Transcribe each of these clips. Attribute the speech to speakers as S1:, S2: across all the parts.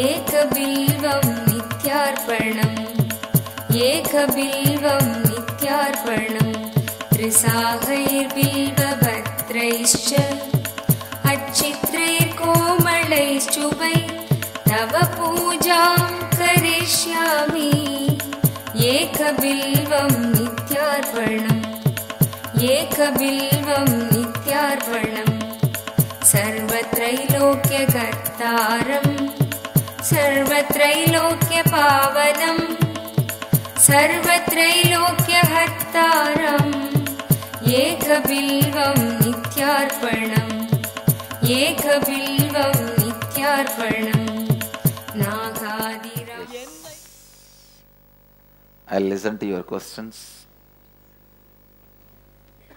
S1: एकबिल्वं नित्यार्पणम् एकबिल्वं नित्यार्पणम् त्रिसाहैर्बिल्वपत्रैश्च अच्छित्रैर्कोमलैश्चुभै तव पूजां करिष्यामि एकबिल्वं नित्यार्पणम् एकबिल्वं नित्यार्पणम् सर्वत्रैलोक्यकर्तारम् सर्वत्रैलोक्यपावनम् सर्वत्रैलोक्यहर्तारम् एकबिल्वं नित्यार्पणम् एकबिल्वं नित्यार्पणम् नागादिरा.
S2: I'll listen to your questions,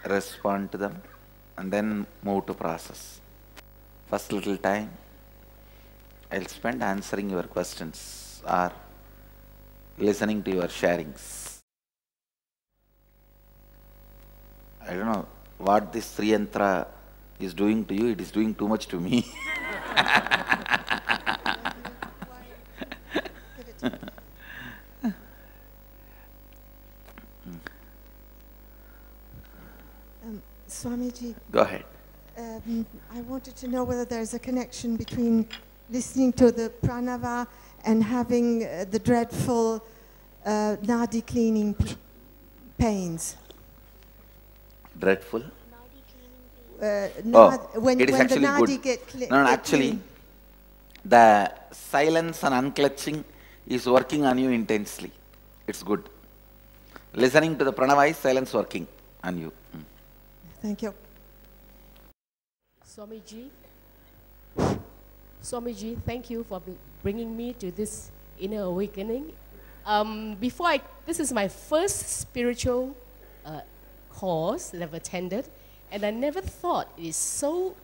S2: respond to them, and then move to process. First little time I'll spend answering your questions or listening to your sharings. I don't know what this Sri Yantra is doing to you. It is doing too much to me.
S3: Swamiji,
S2: Go ahead.
S3: I wanted to know whether there's a connection between listening to the pranava and having the dreadful nadi cleaning pains.
S2: Dreadful?
S3: When
S2: it is
S3: the
S2: actually
S3: nadi
S2: good.
S3: get
S2: No, actually, the silence and unclutching is working on you intensely. It's good. Listening to the pranava is silence working on you.
S3: Thank you.
S4: Swamiji, thank you for bringing me to this inner awakening. This is my first spiritual course that I've attended, and I never thought it is so,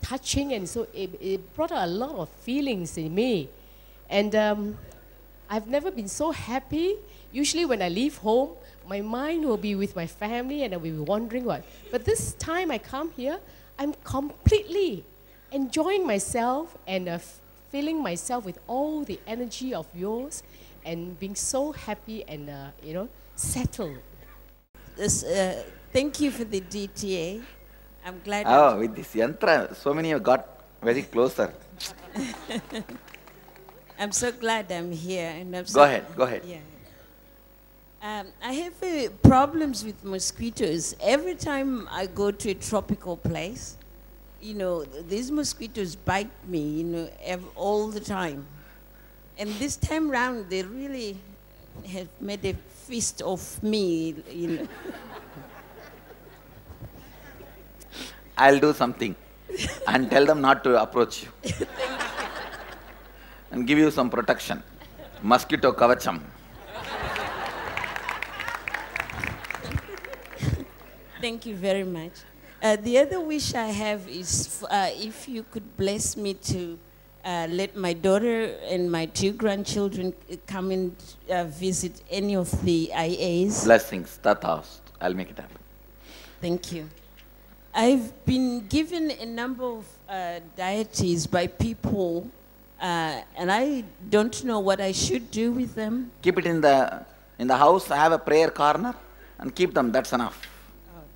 S4: touching, and so it brought out a lot of feelings in me. And I've never been so happy. Usually when I leave home, my mind will be with my family and I'll be wondering what. But this time I come here, I'm completely enjoying myself and filling myself with all the energy of yours and being so happy and, settled.
S5: Thank you for the DTA. I'm glad.
S2: Oh, with this yantra, so many have got very closer.
S5: I'm so glad I'm here. And I'm so
S2: Go ahead, go ahead.
S5: Yeah. I have problems with mosquitoes. Every time I go to a tropical place, these mosquitoes bite me, all the time. And this time round, they really have made a feast of me,
S2: I'll do something and tell them not to approach you. And give you some protection. Mosquito kavacham.
S5: Thank you very much. The other wish I have is if you could bless me to let my daughter and my 2 grandchildren come and visit any of the IAs.
S2: Blessings, tatast. I'll make it happen.
S5: Thank you. I've been given a number of deities by people, and I don't know what I should do with them.
S2: Keep it in the house, have a prayer corner, and keep them, that's enough.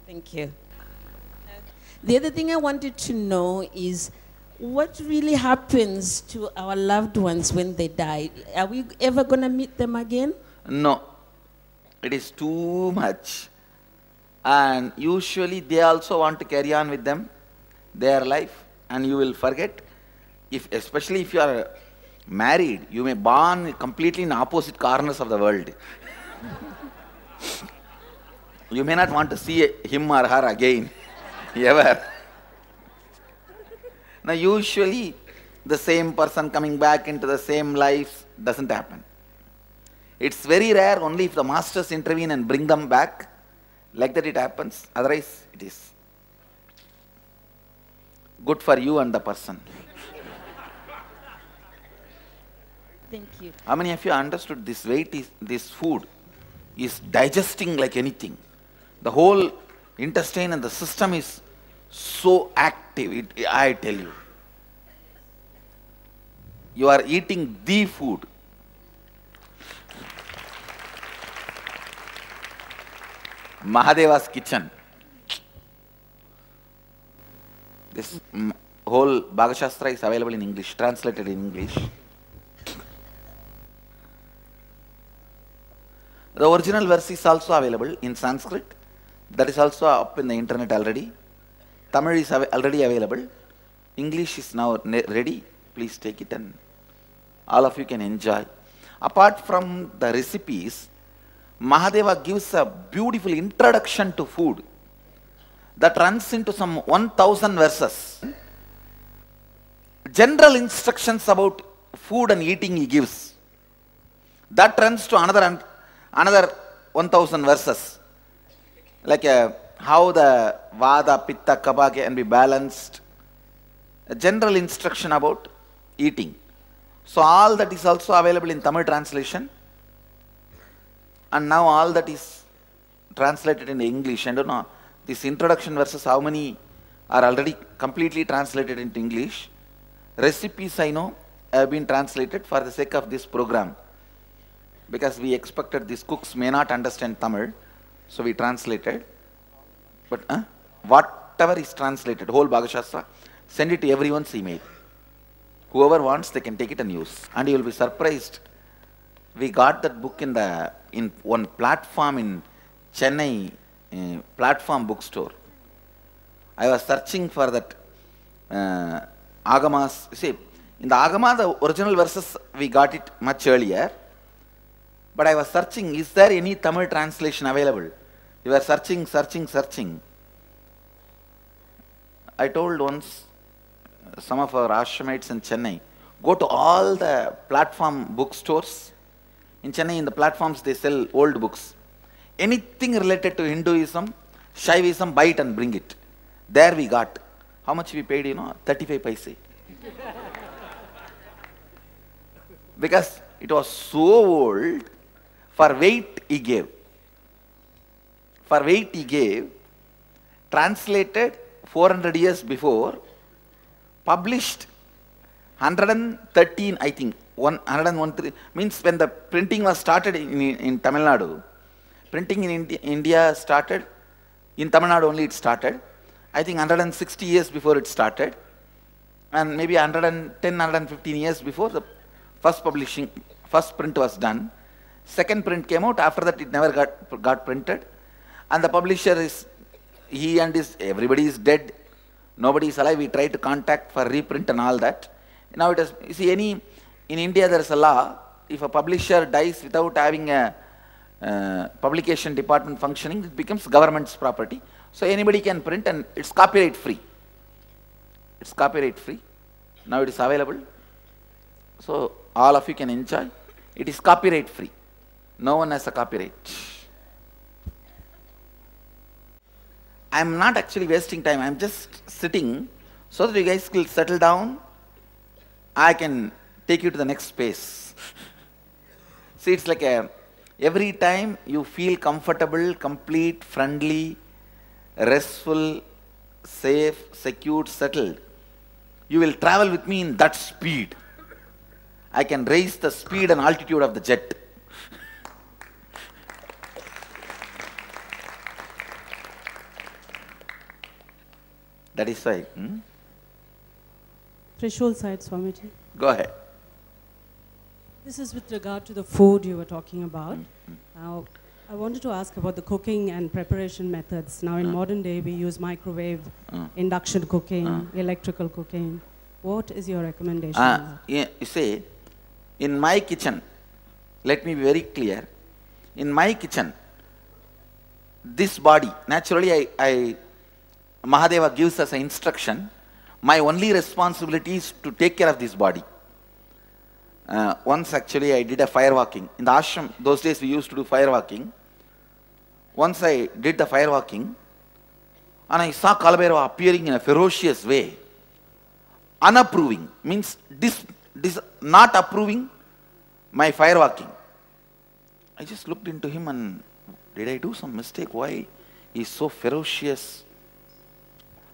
S5: Thank you. The other thing I wanted to know is what really happens to our loved ones when they die? Are we ever going to meet them again?
S2: No. It is too much. And usually they also want to carry on with them, their life, and you will forget. Especially if you are married, you may born completely in opposite corners of the world. You may not want to see him or her again, ever. Now usually the same person coming back into the same life doesn't happen. It's very rare, only if the masters intervene and bring them back, like that it happens. Otherwise it is good for you and the person.
S5: Thank you.
S2: How many of you understood this this food is digesting like anything? The whole intestine and the system is so active, I tell you. You are eating the food. Mahadeva's kitchen. This whole Bhagashastra is available in English, translated in English. The original verse is also available in Sanskrit. That is also up in the internet already. Tamil is already available. English is now ready. Please take it and all of you can enjoy. Apart from the recipes, Mahadeva gives a beautiful introduction to food that runs into some 1000 verses. General instructions about food and eating he gives. That runs to another 1000 verses. Like how the Vada, Pitta, Kapha can be balanced. A general instruction about eating. So all that is also available in Tamil translation. And now all that is translated in English. I don't know, this introduction verses, how many are already completely translated into English. Recipes I know have been translated for the sake of this program. Because we expected these cooks may not understand Tamil. So we translated. But whatever is translated, whole Bhagashastra, send it to everyone's email. Whoever wants, they can take it and use. And you will be surprised. We got that book in one platform in Chennai, platform bookstore. I was searching for that Agamas. See, in the Agama, the original verses, we got it much earlier. But I was searching, is there any Tamil translation available? We were searching. I told once some of our ashramites in Chennai, go to all the platform bookstores. In Chennai, in the platforms, they sell old books. Anything related to Hinduism, Shaivism, buy it and bring it. There we got. How much we paid, 35 paise. Because it was so old, for weight he gave. Translated 400 years before, published 113, I think, 113, means when the printing was started in Tamil Nadu, printing in India started, in Tamil Nadu only it started, I think 160 years before it started, and maybe 110, 115 years before the first print was done. Second print came out, after that it never got printed, and the publisher is, everybody is dead, nobody is alive. We tried to contact for reprint and all that. Now it is, you see, in India there is a law, if a publisher dies without having a publication department functioning, it becomes government's property. So anybody can print and it's copyright free. Now it is available. So all of you can enjoy. It is copyright free. No one has a copyright. I am not actually wasting time. I am just sitting so that you guys will settle down. I can take you to the next space. See, it's like every time you feel comfortable, complete, friendly, restful, safe, secured, settled, you will travel with me in that speed. I can raise the speed and altitude of the jet. That is why.
S6: Threshold side, Swamiji.
S2: Go ahead.
S6: This is with regard to the food you were talking about. Now, I wanted to ask about the cooking and preparation methods. Now, in modern day, we use microwave, induction cooking, electrical cooking. What is your recommendation?
S2: You see, in my kitchen, let me be very clear. In my kitchen, this body, naturally Mahadeva gives us an instruction. My only responsibility is to take care of this body. Once actually I did a fire walking. In the ashram, those days we used to do fire walking. Once I did the fire walking, and I saw Kalabhairava appearing in a ferocious way. Unapproving, means not approving my fire walking. I just looked into him and, did I do some mistake? Why he is so ferocious?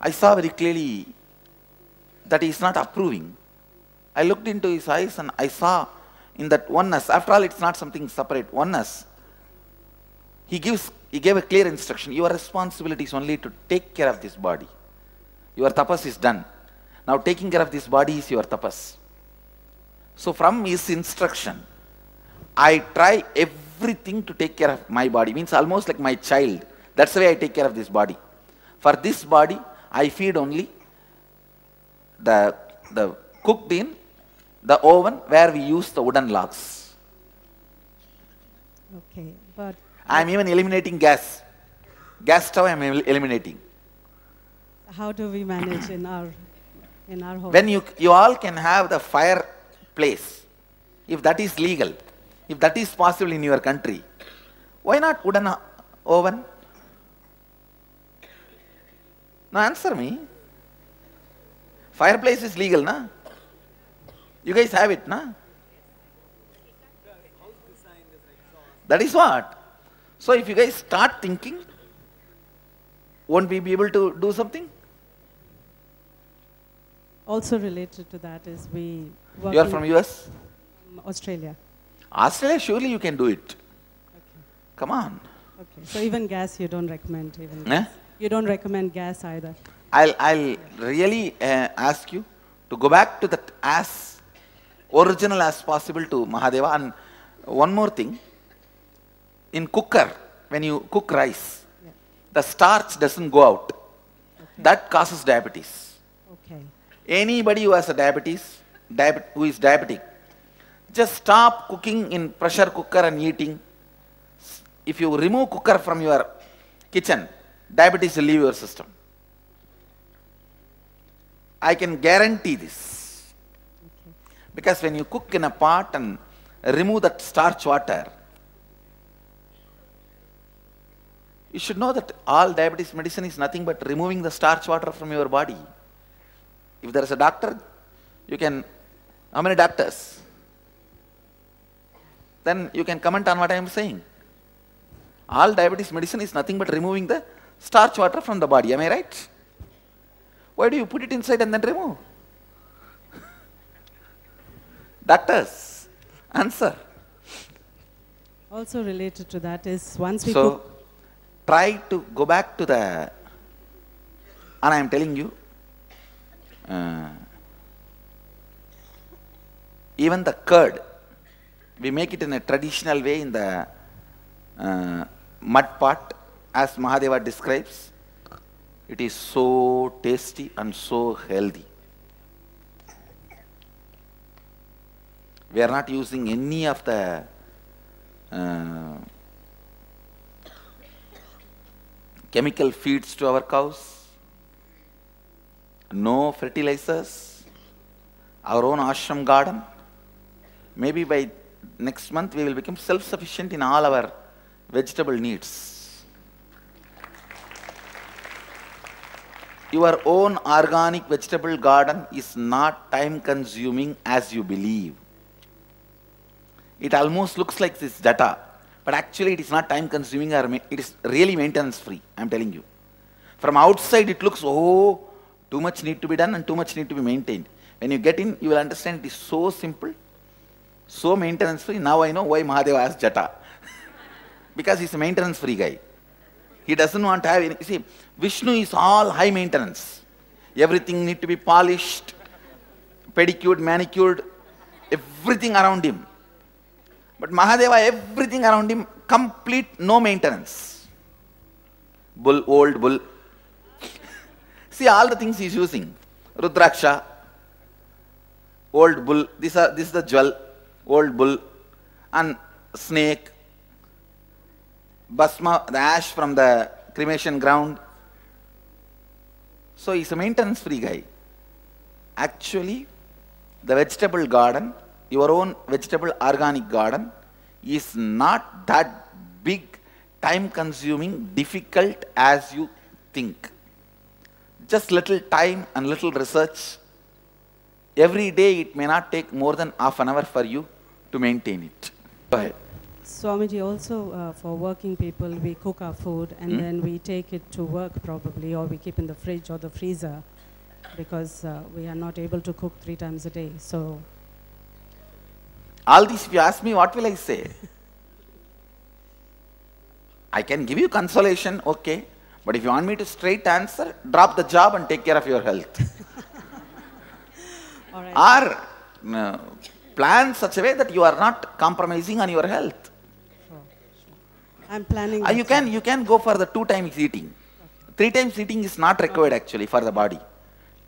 S2: I saw very clearly that he is not approving. I looked into his eyes and I saw in that oneness, after all it's not something separate, oneness. He gave a clear instruction. Your responsibility is only to take care of this body. Your tapas is done. Now taking care of this body is your tapas. So from his instruction, I try everything to take care of my body. Means almost like my child. That's the way I take care of this body. For this body, I feed only the cooked in the oven where we use the wooden logs.
S6: Okay, but
S2: I am even eliminating gas. Gas stove I am eliminating.
S6: how do we manage in our home?
S2: When you all can have the fireplace, if that is legal, if that is possible in your country, why not wooden oven? No, answer me. Fireplace is legal, na? You guys have it, na? That is what. So if you guys start thinking, won't we be able to do something?
S6: Also related to that is we work
S2: You are
S6: in
S2: from US?
S6: Australia.
S2: Australia, surely you can do it.
S6: Okay.
S2: Come on.
S6: Okay. So even gas you don't recommend even.
S2: Eh?
S6: You don't recommend gas either.
S2: I'll really ask you to go back to that as original as possible to Mahadeva. And one more thing, in cooker, when you cook rice,
S6: Yeah.
S2: the starch doesn't go out.
S6: Okay.
S2: That causes diabetes.
S6: Okay.
S2: Anybody who has a who is diabetic, just stop cooking in pressure cooker and eating. If you remove cooker from your kitchen, diabetes will leave your system. I can guarantee this.
S6: Okay.
S2: Because when you cook in a pot and remove that starch water, you should know that all diabetes medicine is nothing but removing the starch water from your body. If there is a doctor, you can, how many doctors? Then you can comment on what I am saying. All diabetes medicine is nothing but removing the starch water from the body. Am I right? Why do you put it inside and then remove? Doctors, answer.
S6: Also related to that is once we
S2: So,
S6: cook.
S2: try to go back to the, and I am telling you, even the curd, we make it in a traditional way in the mud pot, as Mahadeva describes. It is so tasty and so healthy. We are not using any of the chemical feeds to our cows, no fertilizers, our own ashram garden. Maybe by next month we will become self-sufficient in all our vegetable needs. Your own organic vegetable garden is not time consuming as you believe. It almost looks like this data, but actually it is not time consuming or it is really maintenance free, I am telling you. From outside it looks, oh, too much need to be done and too much need to be maintained. When you get in, you will understand it is so simple, so maintenance free. Now I know why Mahadeva asked Jata. Because he is a maintenance free guy. He doesn't want to have any, see, Vishnu is all high maintenance. Everything need to be polished, pedicured, manicured, everything around him. But Mahadeva, everything around him, complete no maintenance. Bull, old bull. See all the things he is using. Rudraksha, old bull, this is the jewel, old bull, and snake, Basma, the ash from the cremation ground. So he's a maintenance free guy. Actually, the vegetable garden, your own vegetable organic garden, is not that big, time consuming, difficult as you think. Just little time and little research. Every day it may not take more than half an hour for you to maintain it. Go ahead.
S6: Swamiji, also for working people, we cook our food and then we take it to work probably, or we keep in the fridge or the freezer. because we are not able to cook 3 times a day. So,
S2: All this, if you ask me, what will I say? I can give you consolation, okay. But if you want me to straight answer, drop the job and take care of your health.
S6: all right.
S2: Or plan such a way that you are not compromising on your health.
S6: Sure. I'm planning.
S2: You can go for the 2 times eating. 3 times eating is not required actually for the body.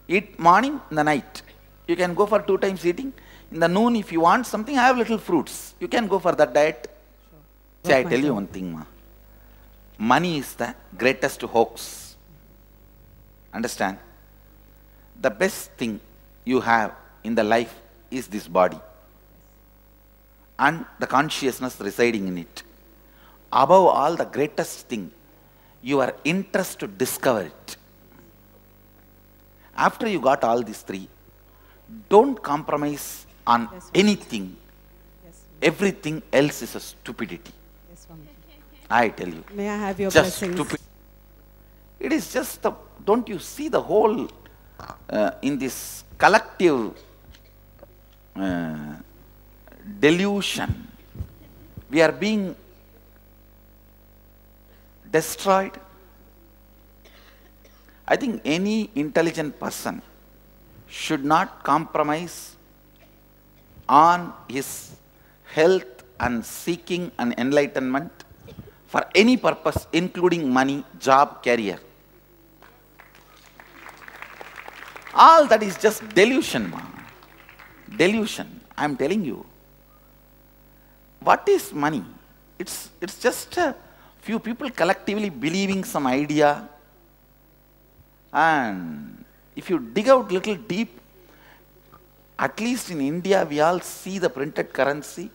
S2: Eat morning, in the night. You can go for 2 times eating. In the noon, if you want something, have little fruits. You can go for that diet.
S6: Sure.
S2: See, I tell you one thing, ma. Money is the greatest hoax. Understand? The best thing you have in the life is this body and the consciousness residing in it. Above all, the greatest thing, your interest to discover it. After you got all these 3, don't compromise on anything.
S6: Yes.
S2: Everything else is a stupidity.
S6: Yes, Swami.
S2: I tell you.
S6: May I have your
S2: Just
S6: blessings?
S2: stupid. It is just the, don't you see the whole, in this collective delusion, we are being destroyed. I think any intelligent person should not compromise on his health and seeking an enlightenment for any purpose, including money, job, career. All that is just delusion, ma. Delusion. I am telling you. What is money? It's just a few people collectively believing some idea. And if you dig out little deep, at least in India, we all see the printed currency.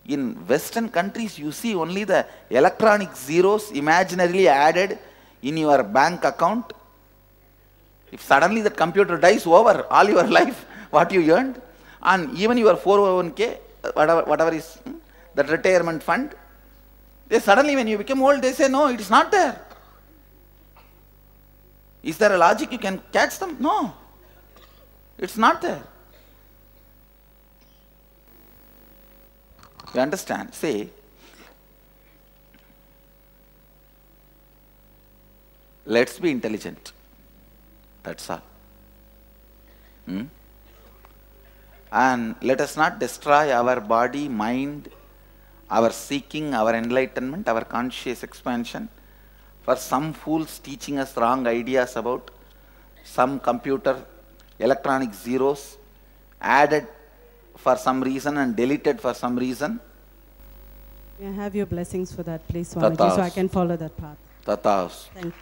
S2: In Western countries, you see only the electronic zeros imaginarily added in your bank account. If suddenly that computer dies, over all your life, what you earned, and even your 401k, whatever is that retirement fund, they suddenly, when you become old, they say, no, it is not there. Is there a logic you can catch them? No, it's not there. You understand? Say, let's be intelligent. That's all. And let us not destroy our body, mind, our seeking, our enlightenment, our conscious expansion for some fools teaching us wrong ideas about some computer, electronic zeros added for some reason and deleted for some reason.
S6: May I have your blessings for that, please, Swamiji, so I can follow that path.
S2: Tathas.
S6: Thank you.